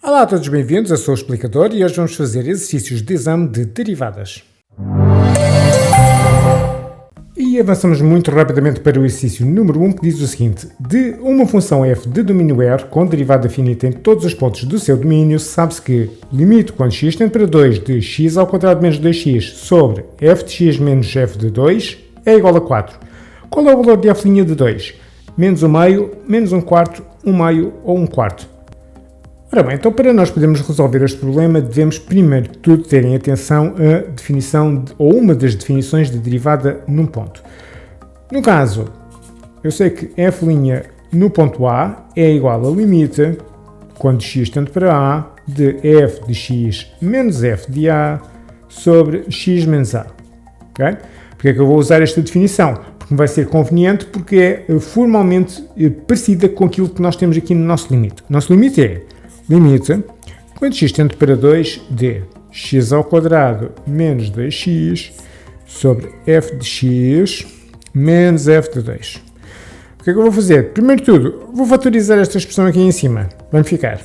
Olá a todos, bem-vindos, eu sou o Explicador e hoje vamos fazer exercícios de exame de derivadas. E avançamos muito rapidamente para o exercício número 1, que diz o seguinte: de uma função f de domínio R com derivada finita em todos os pontos do seu domínio, sabe-se que limite quando x tende para 2 de x ao quadrado menos 2x sobre f de x menos f de 2 é igual a 4. Qual é o valor de f' de 2? Menos 1 meio, menos 1 quarto, 1 meio ou 1 quarto? Ora bem, então para nós podermos resolver este problema, devemos primeiro de tudo terem atenção à definição ou uma das definições de derivada num ponto. No caso, eu sei que f' no ponto A é igual a limite, quando x tende para A, de f de x menos f de A sobre x menos A. Okay? Porque é que eu vou usar esta definição? Porque vai ser conveniente, porque é formalmente parecida com aquilo que nós temos aqui no nosso limite. O nosso limite é limite, quando x tende para 2, de x ao quadrado menos 2x sobre f de x menos f de 2. O que é que eu vou fazer? Primeiro de tudo, vou fatorizar esta expressão aqui em cima. Vai ficar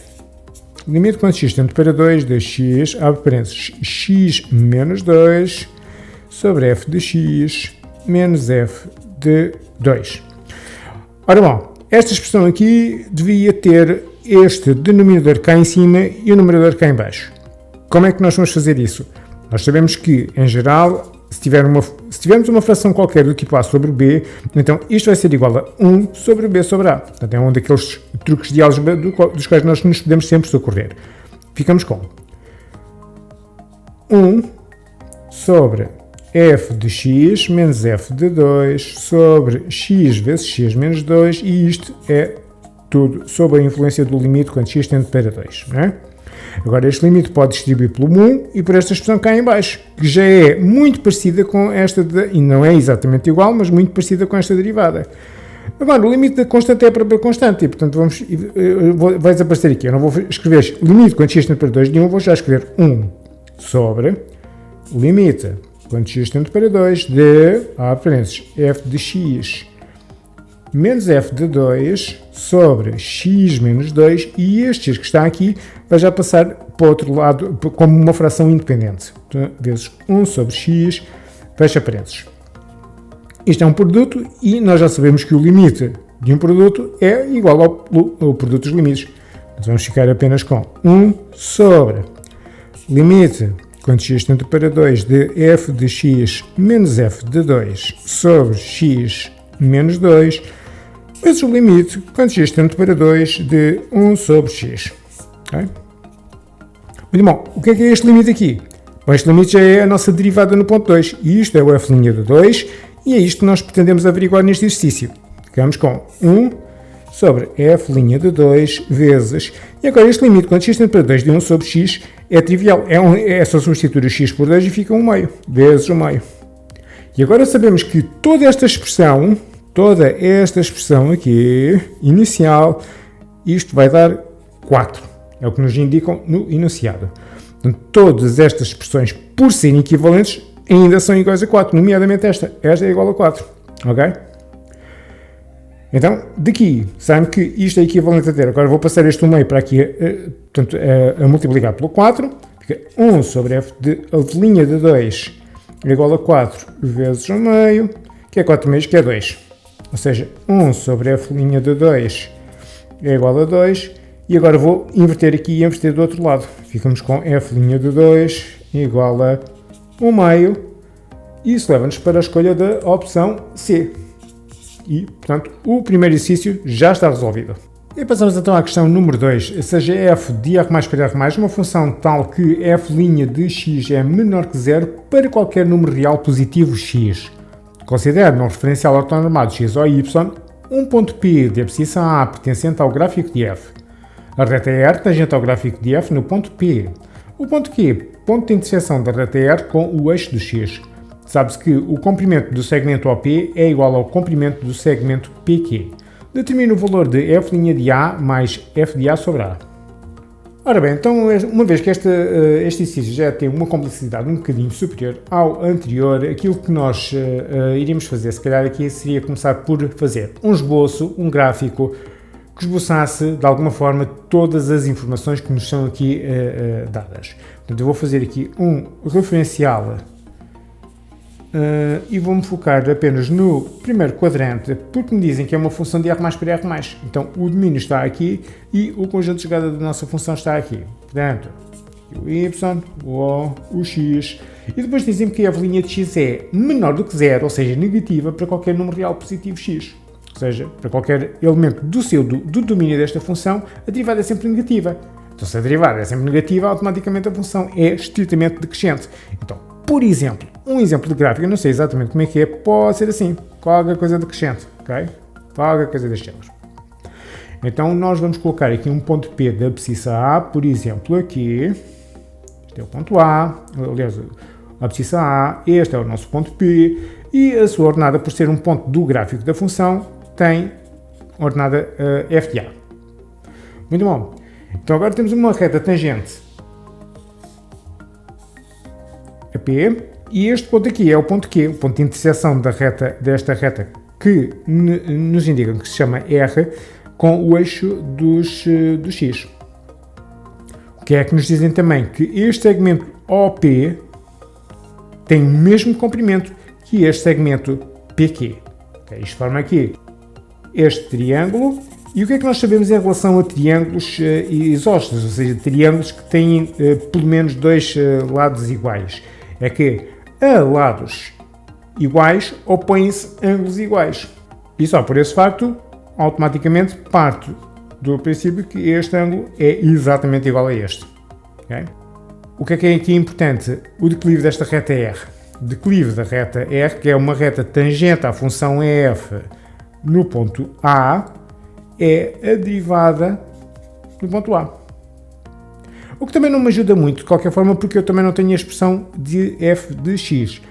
limite quando x tende para 2 de x, abre parênteses, x menos 2 sobre f de x menos f de 2. Ora bom, esta expressão aqui devia ter este denominador cá em cima e o numerador cá em baixo. Como é que nós vamos fazer isso? Nós sabemos que, em geral, se tivermos uma fração qualquer do tipo A sobre B, então isto vai ser igual a 1 sobre B sobre A. Portanto, é um daqueles truques de álgebra dos quais nós nos podemos sempre socorrer. Ficamos com 1 sobre f de x menos f de 2 sobre x vezes x menos 2, e isto é tudo sob a influência do limite quando x tende para 2. Não é? Agora, este limite pode distribuir pelo 1 e por esta expressão cá em baixo, que já é muito parecida com esta, e não é exatamente igual, mas muito parecida com esta derivada. Agora, o limite da constante é a própria constante, e portanto vai desaparecer aqui. Eu não vou escrever limite quando x tende para 2 de 1, vou já escrever 1 sobre limite quando x tende para 2 de, f de x menos f de 2 sobre x menos 2, e este x que está aqui vai já passar para o outro lado como uma fração independente. Então, vezes 1 sobre x, fecha parênteses. Isto é um produto e nós já sabemos que o limite de um produto é igual ao produto dos limites. Nós vamos ficar apenas com 1 sobre limite quando x tende para 2 de f de x menos f de 2 sobre x menos 2, vezes o limite quando x tende para 2 de 1 sobre x. Okay? Muito bom, o que é este limite aqui? Bom, este limite já é a nossa derivada no ponto 2, e isto é o f' de 2, e é isto que nós pretendemos averiguar neste exercício. Ficamos com 1 sobre f' de 2 vezes, e agora este limite quando x tende para 2 de 1 sobre x é trivial, é só substituir o x por 2 e fica 1 meio, vezes 1 meio. E agora sabemos que toda esta expressão aqui, inicial, isto vai dar 4. É o que nos indicam no enunciado. Portanto, todas estas expressões, por serem equivalentes, ainda são iguais a 4, nomeadamente esta. Esta é igual a 4. Ok? Então, daqui, sabe que isto é equivalente a ter. Agora vou passar este 1 meio para aqui, portanto, a multiplicar pelo 4. Fica 1 sobre f de linha de 2 é igual a 4 vezes 1 meio, que é 4 meios, que é 2. Ou seja, 1 sobre f' de 2 é igual a 2. E agora vou inverter aqui e inverter do outro lado. Ficamos com f' de 2 igual a 1 meio. E isso leva-nos para a escolha da opção C. E, portanto, o primeiro exercício já está resolvido. E passamos então à questão número 2. Seja f de R mais para R mais uma função tal que f' de x é menor que 0 para qualquer número real positivo x. Considere no referencial ortonormado x ou y um ponto P de abscissa A pertencente ao gráfico de f. A reta R tangente ao gráfico de f no ponto P. O ponto Q, ponto de interseção da reta R com o eixo do x. Sabe-se que o comprimento do segmento OP é igual ao comprimento do segmento PQ. Determine o valor de f' de A mais f de A sobre A. Ora bem, então, uma vez que este exercício já tem uma complexidade um bocadinho superior ao anterior, aquilo que nós iríamos fazer, se calhar aqui, seria começar por fazer um esboço, um gráfico, que esboçasse de alguma forma todas as informações que nos são aqui dadas. Portanto, eu vou fazer aqui um referencial e vou-me focar apenas no primeiro quadrante, porque me dizem que é uma função de R mais por R mais. Então, o domínio está aqui e o conjunto de chegada da nossa função está aqui. Portanto, o Y, o O, o X, e depois dizem-me que a linha de X é menor do que 0, ou seja, negativa para qualquer número real positivo X. Ou seja, para qualquer elemento do domínio desta função, a derivada é sempre negativa. Então, se a derivada é sempre negativa, automaticamente a função é estritamente decrescente. Então, por exemplo, um exemplo de gráfico, eu não sei exatamente como é que é, pode ser assim, qualquer coisa decrescente, ok? Qualquer coisa deste género. Então, nós vamos colocar aqui um ponto P da abscissa A, por exemplo, aqui, este é o ponto A, aliás, a abscissa A, este é o nosso ponto P, e a sua ordenada, por ser um ponto do gráfico da função, tem ordenada f de A. Muito bom. Então, agora temos uma reta tangente a P, e este ponto aqui é o ponto Q, o ponto de interseção desta reta, que nos indica que se chama R, com o eixo do X. O que é que nos dizem também? Que este segmento OP tem o mesmo comprimento que este segmento PQ. Okay, isto forma aqui este triângulo. E o que é que nós sabemos em relação a triângulos isósceles, ou seja, triângulos que têm pelo menos dois lados iguais? É que a lados iguais opõem-se ângulos iguais. E só por esse facto, automaticamente parto do princípio que este ângulo é exatamente igual a este. Okay? O que é aqui importante? O declive desta reta R. O declive da reta R, que é uma reta tangente à função f no ponto A, é a derivada do ponto A. O que também não me ajuda muito, de qualquer forma, porque eu também não tenho a expressão de f de x.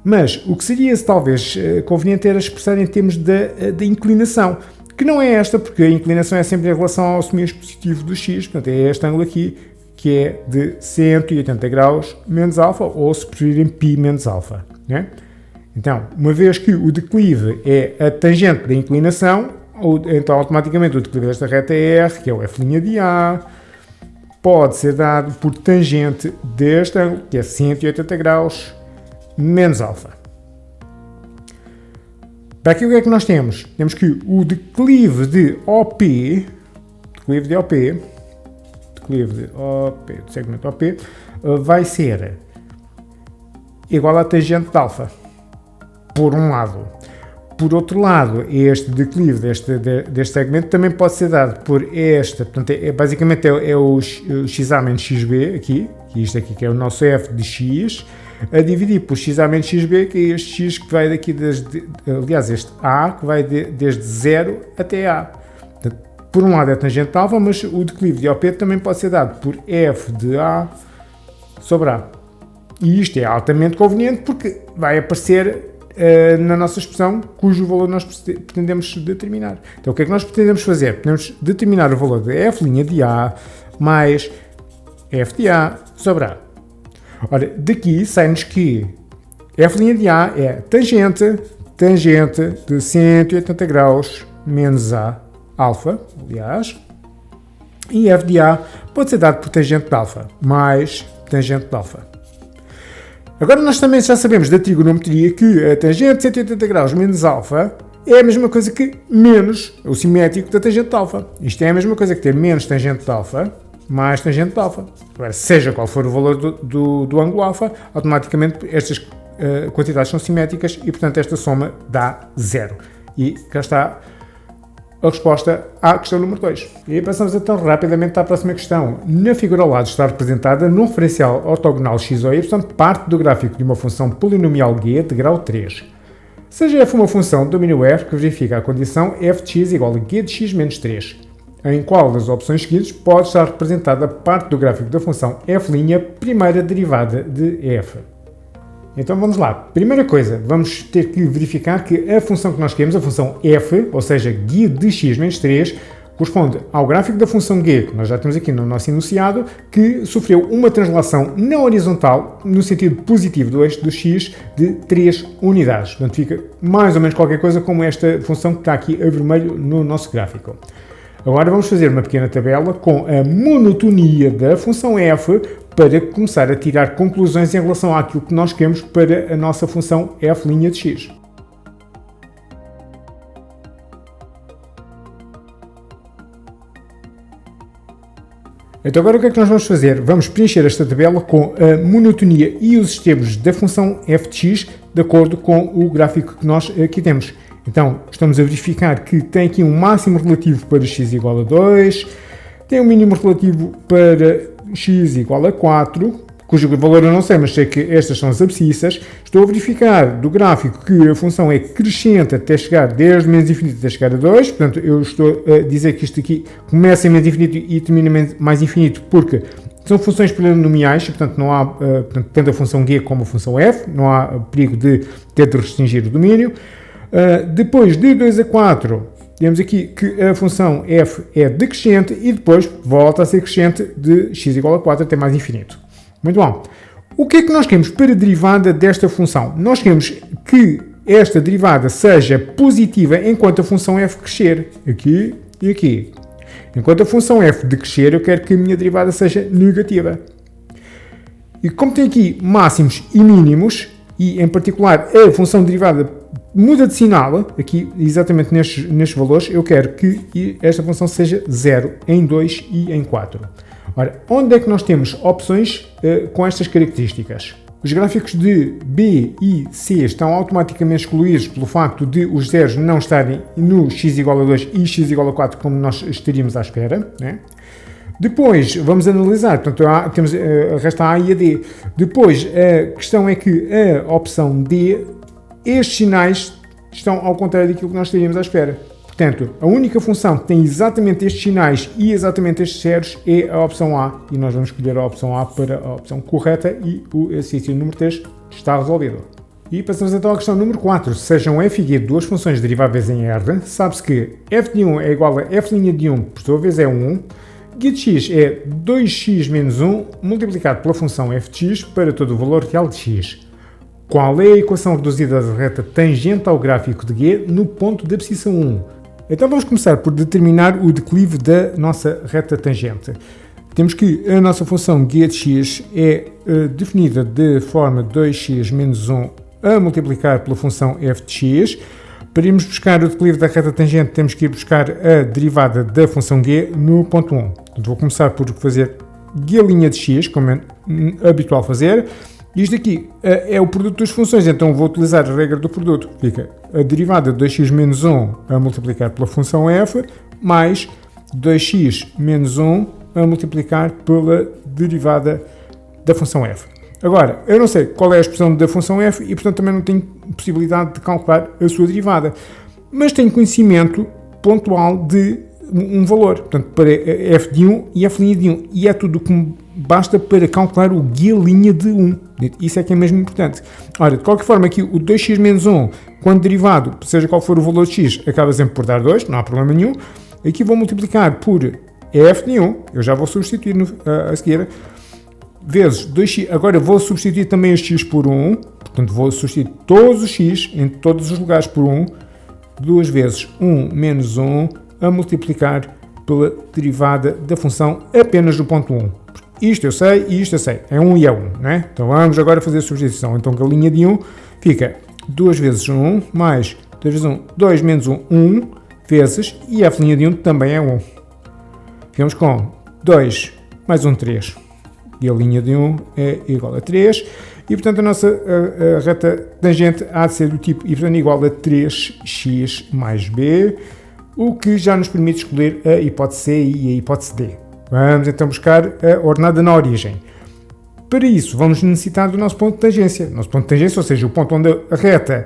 Mas o que seria talvez conveniente era expressar em termos da inclinação, que não é esta, porque a inclinação é sempre em relação ao semi-expositivo do x, portanto é este ângulo aqui, que é de 180 graus menos alfa, ou se preferirem π menos alfa. Né? Então, uma vez que o declive é a tangente da inclinação, então automaticamente o declive desta reta R, que é o f' de A, pode ser dado por tangente deste ângulo, que é 180 graus menos alfa. Para aqui o que é que nós temos? Temos que o declive de OP, do segmento OP, vai ser igual à tangente de alfa, por um lado. Por outro lado, este declive deste segmento também pode ser dado por esta, portanto, basicamente é o XA menos XB aqui, que isto aqui que é o nosso f de x, a dividir por XA menos XB, que é este x que vai daqui aliás, este A, que vai desde 0 até A. Portanto, por um lado é tangente de alfa, mas o declive de OP também pode ser dado por f de A sobre A. E isto é altamente conveniente porque vai aparecer na nossa expressão cujo valor nós pretendemos determinar. Então o que é que nós pretendemos fazer? Podemos determinar o valor de f' de A mais f de A sobre A. Ora, daqui sai-nos que f' de A é tangente de 180 graus menos A, alfa, aliás, e f de A pode ser dado por tangente de alfa mais tangente de alfa. Agora nós também já sabemos da trigonometria que a tangente de 180 graus menos alfa é a mesma coisa que menos o simétrico da tangente de alfa. Isto é a mesma coisa que ter menos tangente de alfa mais tangente de alfa. Agora, seja qual for o valor do ângulo alfa, automaticamente estas quantidades são simétricas e, portanto, esta soma dá 0. E cá está a resposta à questão número 2. E passamos então rapidamente à próxima questão. Na figura ao lado está representada num referencial ortogonal x ou y parte do gráfico de uma função polinomial g de grau 3. Seja f uma função de domínio f que verifica a condição f de x igual a g de x menos 3, em qual das opções seguintes pode estar representada parte do gráfico da função f', primeira derivada de f. Então vamos lá. Primeira coisa, vamos ter que verificar que a função que nós queremos, a função f, ou seja, g de x menos 3, corresponde ao gráfico da função g, que nós já temos aqui no nosso enunciado, que sofreu uma translação na horizontal, no sentido positivo do eixo do x, de 3 unidades. Portanto, fica mais ou menos qualquer coisa como esta função que está aqui a vermelho no nosso gráfico. Agora vamos fazer uma pequena tabela com a monotonia da função f para começar a tirar conclusões em relação àquilo que nós queremos para a nossa função f' de x. Então agora o que é que nós vamos fazer? Vamos preencher esta tabela com a monotonia e os extremos da função f de x de acordo com o gráfico que nós aqui temos. Então estamos a verificar que tem aqui um máximo relativo para x igual a 2, tem um mínimo relativo para x igual a 4, cujo valor eu não sei, mas sei que estas são as abscissas. Estou a verificar do gráfico que a função é crescente até chegar desde menos infinito até chegar a 2, portanto eu estou a dizer que isto aqui começa em menos infinito e termina em mais infinito porque são funções polinomiais e portanto não há, tanto a função g como a função f, não há perigo de ter de restringir o domínio. Depois de 2 a 4, temos aqui que a função f é decrescente e depois volta a ser crescente de x igual a 4 até mais infinito. Muito bom. O que é que nós queremos para a derivada desta função? Nós queremos que esta derivada seja positiva enquanto a função f crescer. Aqui e aqui. Enquanto a função f decrescer, eu quero que a minha derivada seja negativa. E como tem aqui máximos e mínimos, e em particular a função derivada muda de sinal, aqui exatamente nestes valores, eu quero que esta função seja 0 em 2 e em 4. Ora, onde é que nós temos opções com estas características? Os gráficos de B e C estão automaticamente excluídos pelo facto de os zeros não estarem no x igual a 2 e x igual a 4 como nós estaríamos à espera, né? Depois, vamos analisar, portanto, temos resta a e a D. Depois, a questão é que a opção D, estes sinais estão ao contrário daquilo que nós estaríamos à espera. Portanto, a única função que tem exatamente estes sinais e exatamente estes zeros é a opção A. E nós vamos escolher a opção A para a opção correta e o exercício número 3 está resolvido. E passamos então à questão número 4. Sejam f e g duas funções deriváveis em R, sabe-se que f de 1 é igual a f' de 1, por sua vez é 1. G de x é 2x menos 1 multiplicado pela função f de x para todo o valor real de x. Qual é a equação reduzida da reta tangente ao gráfico de G no ponto de abscissa 1? Então vamos começar por determinar o declive da nossa reta tangente. Temos que a nossa função g de x é definida de forma 2x menos 1 a multiplicar pela função f de x. Para irmos buscar o declive da reta tangente, temos que ir buscar a derivada da função g no ponto 1. Portanto, vou começar por fazer g' de x, como é habitual fazer. Isto aqui é o produto das funções, então vou utilizar a regra do produto. Fica a derivada de 2x menos 1 a multiplicar pela função f, mais 2x menos 1 a multiplicar pela derivada da função f. Agora, eu não sei qual é a expressão da função f e, portanto, também não tenho possibilidade de calcular a sua derivada. Mas tenho conhecimento pontual de um valor, portanto, para f de 1 e f' de 1. E é tudo o que me basta para calcular o g' de 1. Isso é que é mesmo importante. Ora, de qualquer forma, aqui o 2x menos 1, quando derivado, seja qual for o valor de x, acaba sempre por dar 2, não há problema nenhum. Aqui vou multiplicar por f de 1, eu já vou substituir a seguir, vezes 2x, agora vou substituir também este x por 1, portanto vou substituir todos os x em todos os lugares por 1, 2 vezes 1 menos 1 a multiplicar pela derivada da função apenas do ponto 1. Isto eu sei e isto eu sei, é 1 e é 1, né? Então vamos agora fazer a substituição. Então a linha de 1 fica 2 vezes 1 mais 2 vezes 1, 2 menos 1, 1 vezes, e f' de 1 também é 1. Ficamos com 2 mais 1, 3. E a linha de 1 é igual a 3. E, portanto, a nossa reta tangente há de ser do tipo y igual a 3x mais b, o que já nos permite escolher a hipótese C e a hipótese D. Vamos então buscar a ordenada na origem. Para isso, vamos necessitar do nosso ponto de tangência. Nosso ponto de tangência, ou seja, o ponto onde a reta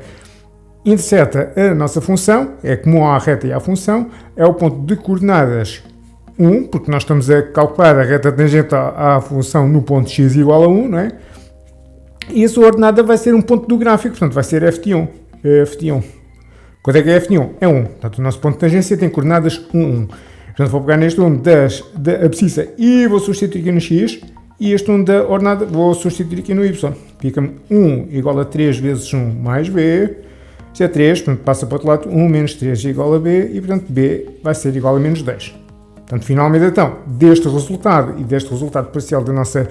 interseta a nossa função, é comum à reta e à função, é o ponto de coordenadas 1, porque nós estamos a calcular a reta tangente à função no ponto x igual a 1, não é? E a sua ordenada vai ser um ponto do gráfico, portanto vai ser f de 1. F de 1. Quanto é que é f de 1? É 1. Portanto, o nosso ponto de tangência tem coordenadas 1, 1. Portanto, vou pegar neste 1 da abscissa e vou substituir aqui no x, e este 1 da ordenada vou substituir aqui no y. Fica-me 1 igual a 3 vezes 1 mais b. Isto é 3, portanto passa para o outro lado, 1 menos 3 é igual a b, e portanto b vai ser igual a menos 10. Portanto, finalmente, então, deste resultado e deste resultado parcial da nossa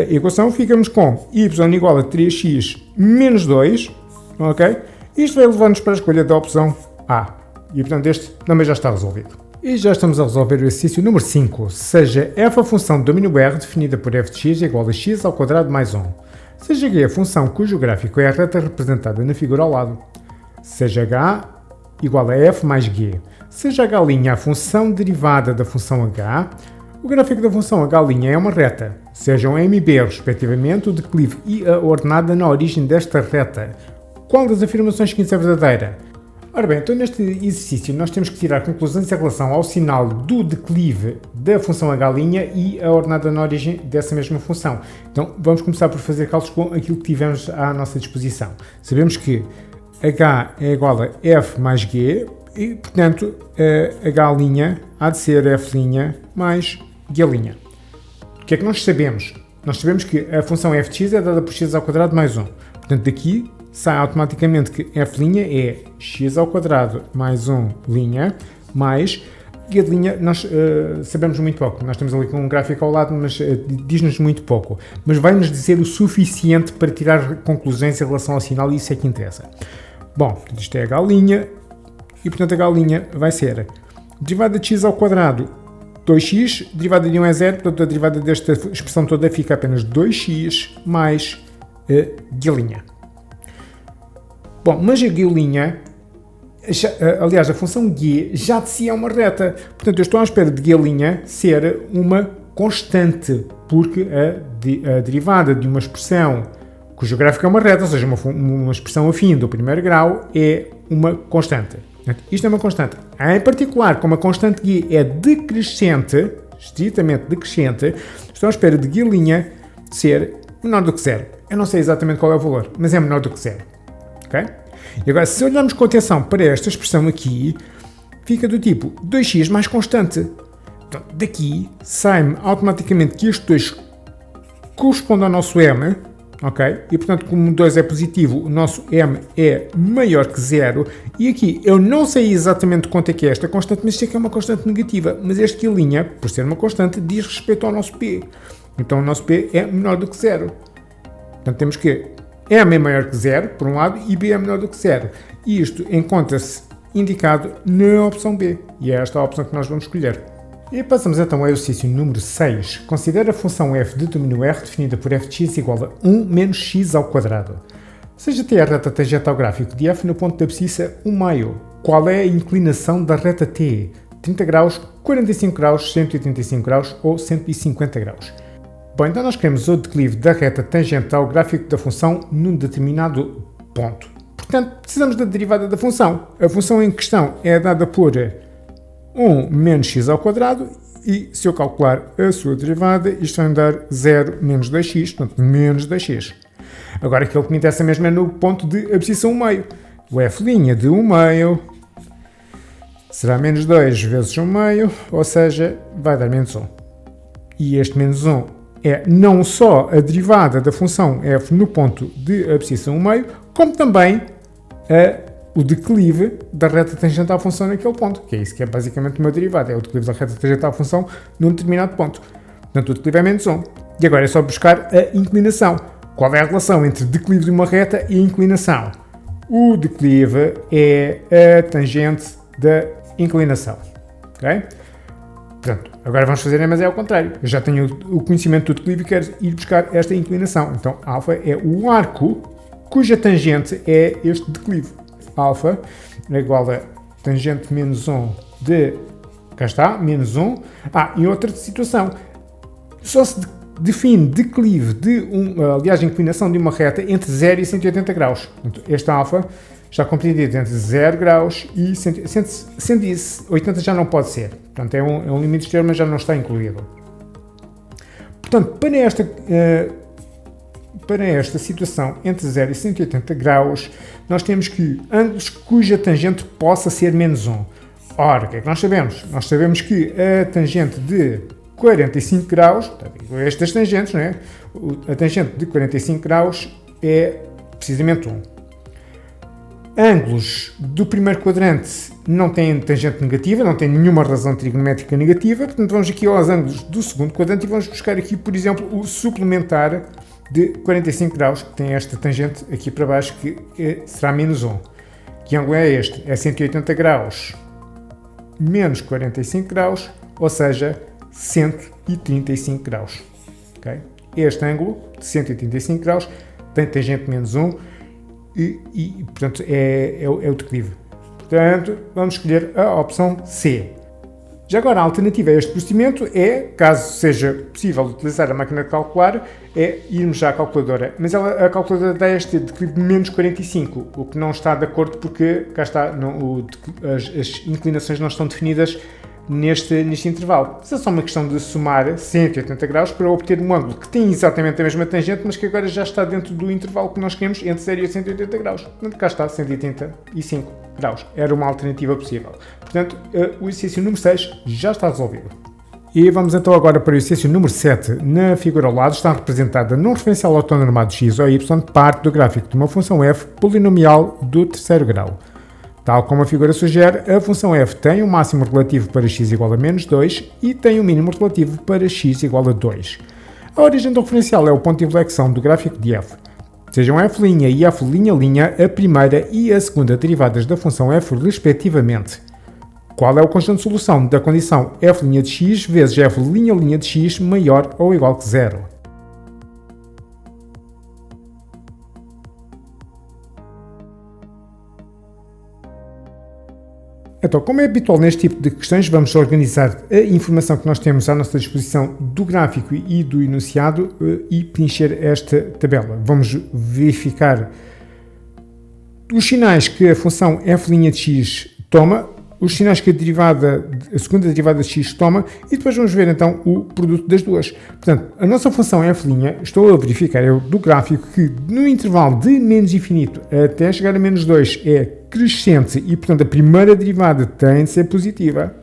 equação, ficamos com y igual a 3x menos 2, ok? Isto vai levar-nos para a escolha da opção A. E, portanto, este também já está resolvido. E já estamos a resolver o exercício número 5, seja f a função de domínio R definida por f de x igual a x ao quadrado mais 1. Seja g a função cujo gráfico é a reta representada na figura ao lado. Seja h igual a f mais g. Seja h' a função derivada da função h, o gráfico da função h' é uma reta. Sejam m e b, respectivamente, o declive e a ordenada na origem desta reta. Qual das afirmações seguintes é verdadeira? Ora bem, então neste exercício nós temos que tirar conclusões em relação ao sinal do declive da função h' e a ordenada na origem dessa mesma função. Então vamos começar por fazer cálculos com aquilo que tivemos à nossa disposição. Sabemos que h é igual a f mais g e, portanto, h' há de ser f' mais g'. O que é que nós sabemos? Nós sabemos que a função f de x é dada por x ao quadrado mais 1. Portanto, daqui sai automaticamente que f' é x ao quadrado mais 1' mais g'. Nós sabemos muito pouco. Nós temos ali um gráfico ao lado, mas diz-nos muito pouco. Mas vai-nos dizer o suficiente para tirar conclusões em relação ao sinal e isso é que interessa. Bom, isto é h'. E, portanto, h' vai ser derivada de x ao quadrado 2x, derivada de 1 é 0, portanto, a derivada desta expressão toda fica apenas 2x mais g'. Bom, mas a g', aliás, a função g já de si é uma reta. Portanto, eu estou à espera de g' ser uma constante, porque a derivada de uma expressão cujo gráfico é uma reta, ou seja, uma expressão afim do primeiro grau, é uma constante. Isto é uma constante. Em particular, como a constante g é decrescente, estritamente decrescente, estou à espera de g' ser menor do que 0. Eu não sei exatamente qual é o valor, mas é menor do que 0. Okay? E agora, se olharmos com atenção para esta expressão aqui, fica do tipo 2x mais constante. Então, daqui sai-me automaticamente que este 2 corresponde ao nosso m, ok? E portanto, como 2 é positivo, o nosso m é maior que 0. E aqui eu não sei exatamente quanto é que é esta constante, mas sei que é uma constante negativa. Mas este g', por ser uma constante, diz respeito ao nosso p. Então o nosso p é menor do que 0. Portanto, temos que m é maior que 0, por um lado, e b é menor do que 0. E isto encontra-se indicado na opção B. E é esta a opção que nós vamos escolher. E passamos então ao exercício número 6. Considera a função f de domínio R definida por f de x igual a 1 menos x ao quadrado. Seja t a reta tangente ao gráfico de f no ponto da abscissa 1/2. Qual é a inclinação da reta t? 30 graus, 45 graus, 185 graus ou 150 graus? Bom, então nós queremos o declive da reta tangente ao gráfico da função num determinado ponto. Portanto, precisamos da derivada da função. A função em questão é dada por 1 menos x ao quadrado e, se eu calcular a sua derivada, isto vai me dar 0 menos 2x, portanto, menos 2x. Agora, aquilo que me interessa mesmo é no ponto de abscissa 1/2. O f' de 1/2 será menos 2 vezes 1/2, ou seja, vai dar menos 1. E este menos 1 é não só a derivada da função f no ponto de abscissa 1/2, como também o declive da reta tangente à função naquele ponto, que é isso que é basicamente uma derivada, é o declive da reta tangente à função num determinado ponto. Portanto, o declive é menos 1. E agora é só buscar a inclinação. Qual é a relação entre declive de uma reta e a inclinação? O declive é a tangente da inclinação. Ok? Portanto, agora vamos fazer mas é ao contrário. Eu já tenho o conhecimento do declive e quero ir buscar esta inclinação. Então, alfa é o arco cuja tangente é este declive. Alfa é igual a tangente menos 1 de... Cá está, menos 1. E outra situação. Só se define declive de aliás, inclinação de uma reta entre 0 e 180 graus. Portanto, este alfa está compreendido entre 0 graus e 180 já não pode ser. Portanto, é um limite exterior, mas já não está incluído. Portanto, para esta situação entre 0 e 180 graus, nós temos que ângulos cuja tangente possa ser menos 1. Ora, o que é que nós sabemos? Nós sabemos que a tangente de 45 graus, estas tangentes, não é? A tangente de 45 graus é precisamente 1. ângulos do primeiro quadrante não têm tangente negativa, não têm nenhuma razão trigonométrica negativa, portanto vamos aqui aos ângulos do segundo quadrante e vamos buscar aqui, por exemplo, o suplementar de 45 graus, que tem esta tangente aqui para baixo, que será menos 1. Que ângulo é este? É 180 graus menos 45 graus, ou seja, 135 graus. Okay? Este ângulo de 185 graus tem tangente menos 1 e portanto, é o declive. Portanto, vamos escolher a opção C. Já agora, a alternativa a este procedimento é, caso seja possível utilizar a máquina de calcular, é irmos já à calculadora. Mas a calculadora dá este declive de menos 45, o que não está de acordo porque, cá está, as inclinações não estão definidas neste intervalo. Mas é só uma questão de somar 180 graus para obter um ângulo que tem exatamente a mesma tangente, mas que agora já está dentro do intervalo que nós queremos entre 0 e 180 graus. Portanto, cá está, 185 graus. Era uma alternativa possível. Portanto, o exercício número 6 já está resolvido. E vamos então agora para o exercício número 7. Na figura ao lado está representada num referencial autonormado x ou y parte do gráfico de uma função f polinomial do terceiro grau. Tal como a figura sugere, a função f tem um máximo relativo para x igual a menos 2 e tem um mínimo relativo para x igual a 2. A origem do referencial é o ponto de inflexão do gráfico de f. Sejam f' e f', a primeira e a segunda derivadas da função f respectivamente. Qual é o constante de solução da condição f' de x vezes f' de x maior ou igual que 0? Então, como é habitual neste tipo de questões, vamos organizar a informação que nós temos à nossa disposição do gráfico e do enunciado e preencher esta tabela. Vamos verificar os sinais que a função f' de x toma, os sinais que a segunda derivada de x toma e depois vamos ver então o produto das duas. Portanto, a nossa função f', estou a verificar do gráfico que no intervalo de menos infinito até chegar a menos 2 é crescente e, portanto, a primeira derivada tem de ser positiva.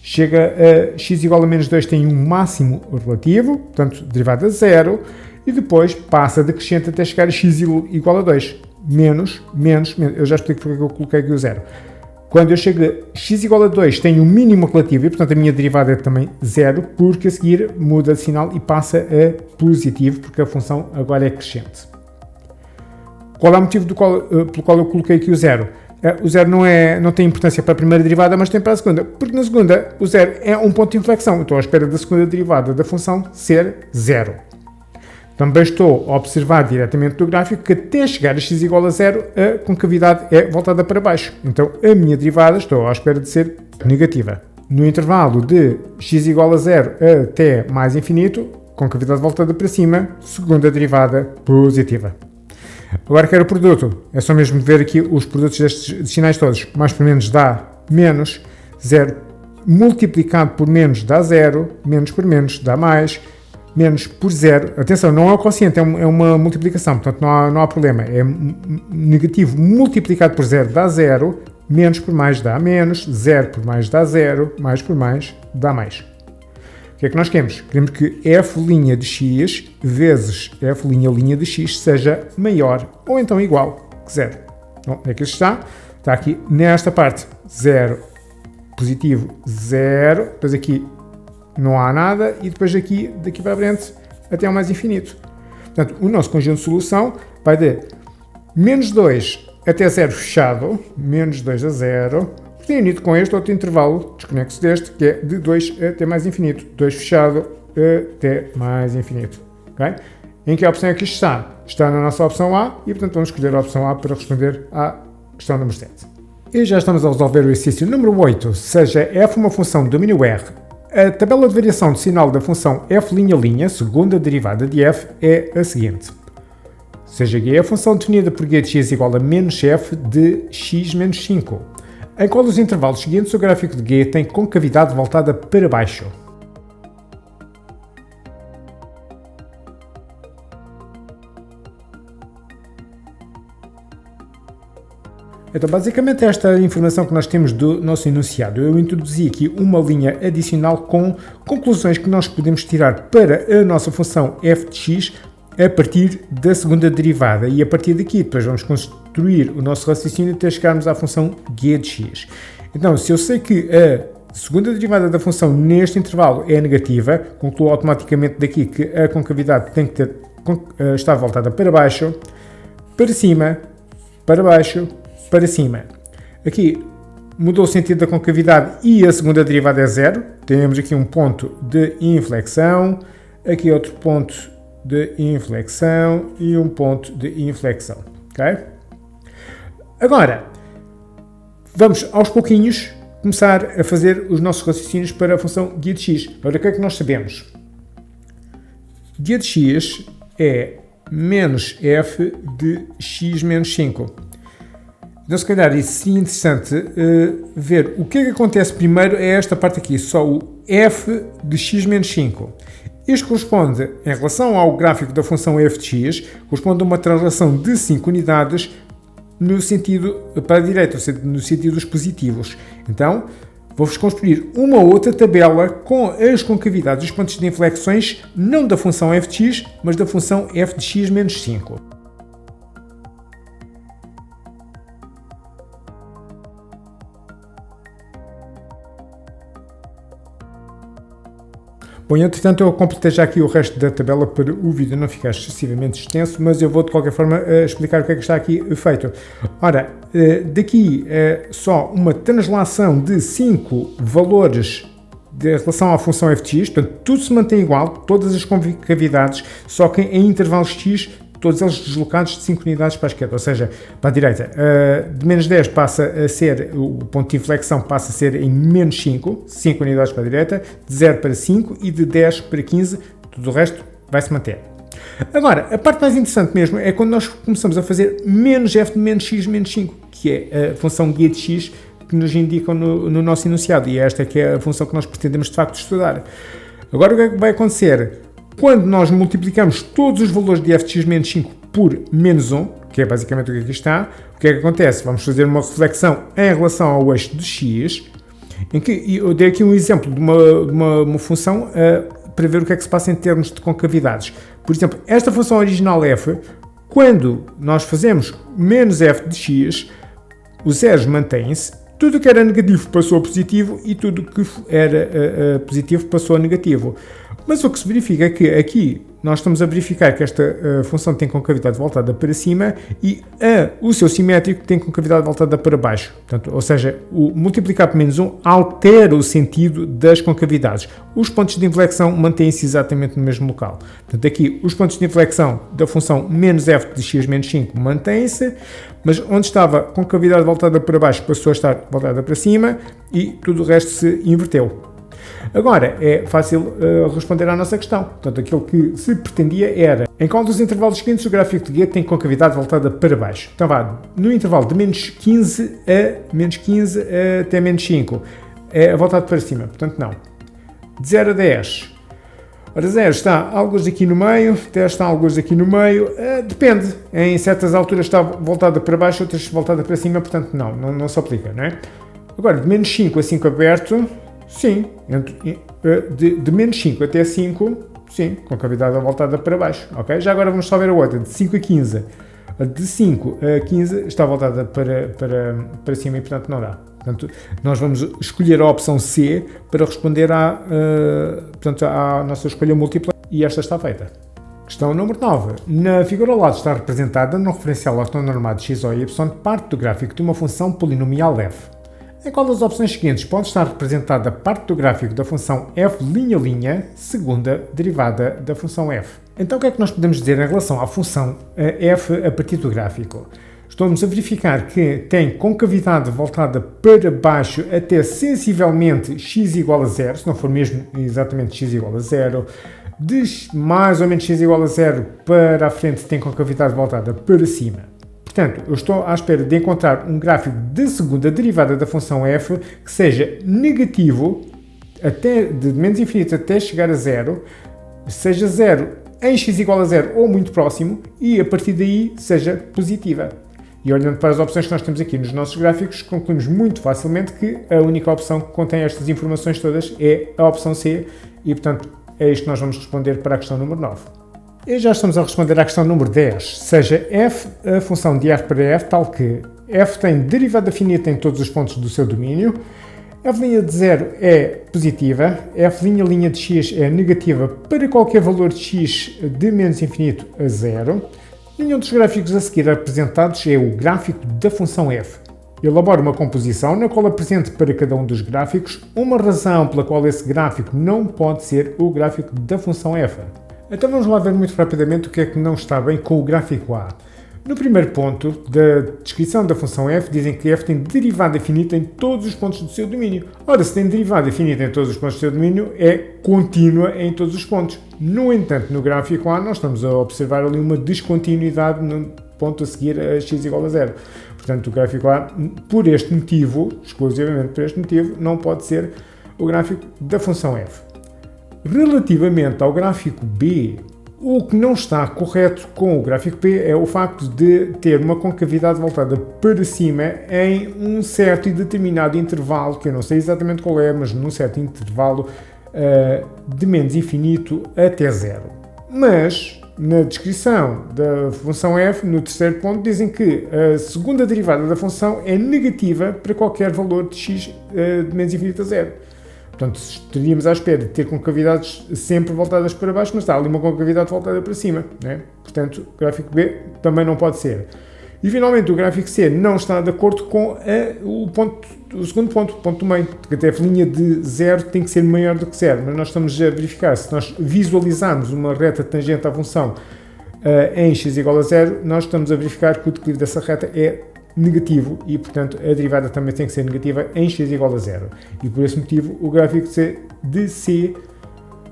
Chega a x igual a menos 2 tem um máximo relativo, portanto, derivada 0, e depois passa decrescente até chegar a x igual a 2. Menos. Eu já explico porque eu coloquei aqui o 0. Quando eu chego a x igual a 2 tem um mínimo relativo e, portanto, a minha derivada é também 0, porque a seguir muda de sinal e passa a positivo, porque a função agora é crescente. Qual é o motivo pelo qual eu coloquei aqui o 0? O 0 não tem importância para a primeira derivada, mas tem para a segunda, porque na segunda o 0 é um ponto de inflexão. Eu estou à espera da segunda derivada da função ser 0. Também estou a observar diretamente do gráfico que até chegar a x igual a 0, a concavidade é voltada para baixo. Então, a minha derivada estou à espera de ser negativa. No intervalo de x igual a 0 até mais infinito, concavidade voltada para cima, segunda derivada positiva. Agora quero o produto. É só mesmo ver aqui os produtos destes sinais todos. Mais por menos dá menos, 0 multiplicado por menos dá 0, menos por menos dá mais, menos por 0, atenção, não é o quociente, é uma multiplicação, portanto não há problema, é negativo multiplicado por 0 dá 0, menos por mais dá menos, 0 por mais dá 0, mais por mais dá mais. O que é que nós queremos? Queremos que f' de x vezes f' de x seja maior ou então igual que 0. Bom, onde é que isto está? Está aqui nesta parte, 0, positivo 0, depois aqui não há nada e depois daqui para a frente até ao mais infinito. Portanto, o nosso conjunto de solução vai de menos 2 até 0 fechado, menos 2 a 0, unido com este outro intervalo desconexo deste, que é de 2 até mais infinito, 2 fechado até mais infinito. Okay? Em que opção é que isto está? Está na nossa opção A e, portanto, vamos escolher a opção A para responder à questão número 7. E já estamos a resolver o exercício número 8, seja f uma função de domínio R. A tabela de variação de sinal da função f', segunda derivada de f, é a seguinte. Seja g a função definida por g de x igual a menos f de x menos 5, em qual os intervalos seguintes o gráfico de g tem concavidade voltada para baixo. Então, basicamente, esta é a informação que nós temos do nosso enunciado. Eu introduzi aqui uma linha adicional com conclusões que nós podemos tirar para a nossa função f de x a partir da segunda derivada. E a partir daqui, depois vamos construir o nosso raciocínio até chegarmos à função g de x. Então, se eu sei que a segunda derivada da função neste intervalo é negativa, concluo automaticamente daqui que a concavidade tem que estar voltada para baixo, para cima, para baixo, para cima. Aqui mudou o sentido da concavidade e a segunda derivada é zero. Temos aqui um ponto de inflexão, aqui outro ponto de inflexão e um ponto de inflexão. Okay? Agora, vamos aos pouquinhos começar a fazer os nossos raciocínios para a função g de x. Agora, o que é que nós sabemos? G de x é menos f de x menos 5. Então, se calhar, isso seria interessante ver o que é que acontece primeiro é esta parte aqui, só o f de x menos 5. Isto corresponde, em relação ao gráfico da função f de x, corresponde a uma translação de 5 unidades no sentido para a direita, ou seja, no sentido dos positivos. Então, vou-vos construir uma outra tabela com as concavidades dos pontos de inflexões, não da função f de x, mas da função f de x menos 5. Bom, entretanto eu completei já aqui o resto da tabela para o vídeo não ficar excessivamente extenso, mas eu vou de qualquer forma explicar o que é que está aqui feito. Ora, daqui é só uma translação de 5 valores em relação à função f de x, portanto tudo se mantém igual, todas as concavidades, só que em intervalos x, todos eles deslocados de 5 unidades para a esquerda, ou seja, para a direita. De menos 10 passa a ser, o ponto de inflexão passa a ser em menos 5, 5 unidades para a direita, de 0 para 5 e de 10 para 15, tudo o resto vai se manter. Agora, a parte mais interessante mesmo é quando nós começamos a fazer menos f de menos x menos 5, que é a função g de x que nos indicam no nosso enunciado, e esta é que é a função que nós pretendemos de facto estudar. Agora o que é que vai acontecer? Quando nós multiplicamos todos os valores de f de x menos 5 por menos 1, que é basicamente o que aqui está, o que é que acontece? Vamos fazer uma reflexão em relação ao eixo de x, em que eu dei aqui um exemplo de uma função para ver o que é que se passa em termos de concavidades. Por exemplo, esta função original f, quando nós fazemos menos f de x, os zeros mantêm-se, tudo que era negativo passou a positivo e tudo que era positivo passou a negativo. Mas o que se verifica é que aqui nós estamos a verificar que esta função tem concavidade voltada para cima e o seu simétrico tem concavidade voltada para baixo. Portanto, ou seja, o multiplicar por menos 1 altera o sentido das concavidades. Os pontos de inflexão mantêm-se exatamente no mesmo local. Portanto, aqui os pontos de inflexão da função menos f de x menos 5 mantêm-se, mas onde estava concavidade voltada para baixo passou a estar voltada para cima e tudo o resto se inverteu. Agora, é fácil responder à nossa questão. Portanto, aquilo que se pretendia era, em qual dos intervalos seguintes o gráfico de g tem concavidade voltada para baixo? Então vá, no intervalo de menos 15 até menos 5, é voltado para cima, portanto não. De 0 a 10. Ora, 0 está alguns aqui no meio, 10 está alguns aqui no meio, depende. Em certas alturas está voltada para baixo, outras voltada para cima, portanto não se aplica, não é? Agora, de menos 5 a 5 aberto, sim, de menos 5 até 5, sim, concavidade voltada para baixo, ok? Já agora vamos só ver a outra, de 5 a 15. De 5 a 15 está voltada para cima e, portanto, não dá. Portanto, nós vamos escolher a opção C para responder à nossa escolha múltipla e esta está feita. Questão número 9. Na figura ao lado está representada no referencial ortonormado de x ou y parte do gráfico de uma função polinomial f. Em qual das opções seguintes pode estar representada parte do gráfico da função f', segunda derivada da função f? Então o que é que nós podemos dizer em relação à função f a partir do gráfico? Estamos a verificar que tem concavidade voltada para baixo até sensivelmente x igual a 0, se não for mesmo exatamente x igual a 0, de mais ou menos x igual a 0 para a frente tem concavidade voltada para cima. Portanto, eu estou à espera de encontrar um gráfico de segunda derivada da função f que seja negativo, até de menos infinito até chegar a 0, seja 0 em x igual a 0 ou muito próximo, e a partir daí seja positiva. E olhando para as opções que nós temos aqui nos nossos gráficos, concluímos muito facilmente que a única opção que contém estas informações todas é a opção C, e portanto é isto que nós vamos responder para a questão número 9. E já estamos a responder à questão número 10, seja f a função de r para f tal que f tem derivada finita em todos os pontos do seu domínio, f' de 0 é positiva, f' de x é negativa para qualquer valor de x de menos infinito a 0. Nenhum dos gráficos a seguir apresentados é o gráfico da função f. Elabora uma composição na qual apresente para cada um dos gráficos uma razão pela qual esse gráfico não pode ser o gráfico da função f. Então vamos lá ver muito rapidamente o que é que não está bem com o gráfico A. No primeiro ponto da descrição da função f, dizem que f tem derivada finita em todos os pontos do seu domínio. Ora, se tem derivada finita em todos os pontos do seu domínio, é contínua em todos os pontos. No entanto, no gráfico A, nós estamos a observar ali uma descontinuidade no ponto a seguir a x igual a 0. Portanto, o gráfico A, por este motivo, exclusivamente por este motivo, não pode ser o gráfico da função f. Relativamente ao gráfico B, o que não está correto com o gráfico B é o facto de ter uma concavidade voltada para cima em um certo e determinado intervalo, que eu não sei exatamente qual é, mas num certo intervalo de menos infinito até 0. Mas, na descrição da função f, no terceiro ponto, dizem que a segunda derivada da função é negativa para qualquer valor de x de menos infinito a 0. Portanto, estaríamos à espera de ter concavidades sempre voltadas para baixo, mas está ali uma concavidade voltada para cima, né? Portanto, o gráfico B também não pode ser. E, finalmente, o gráfico C não está de acordo com o segundo ponto, o ponto do meio, que a f' de 0 tem que ser maior do que 0, mas nós estamos a verificar, se nós visualizarmos uma reta tangente à função em x igual a 0, nós estamos a verificar que o declive dessa reta é negativo e, portanto, a derivada também tem que ser negativa em x igual a 0. E, por esse motivo, o gráfico de C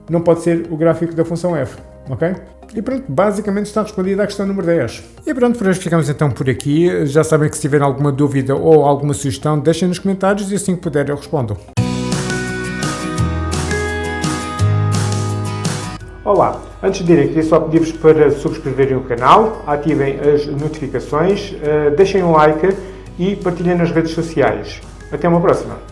não pode ser o gráfico da função f, ok? E pronto, basicamente está respondida a questão número 10. E pronto, por hoje ficamos então por aqui. Já sabem que se tiverem alguma dúvida ou alguma sugestão, deixem nos comentários e assim que puder eu respondo. Olá, antes de irem, queria só pedir-vos para subscreverem o canal, ativem as notificações, deixem um like e partilhem nas redes sociais. Até uma próxima!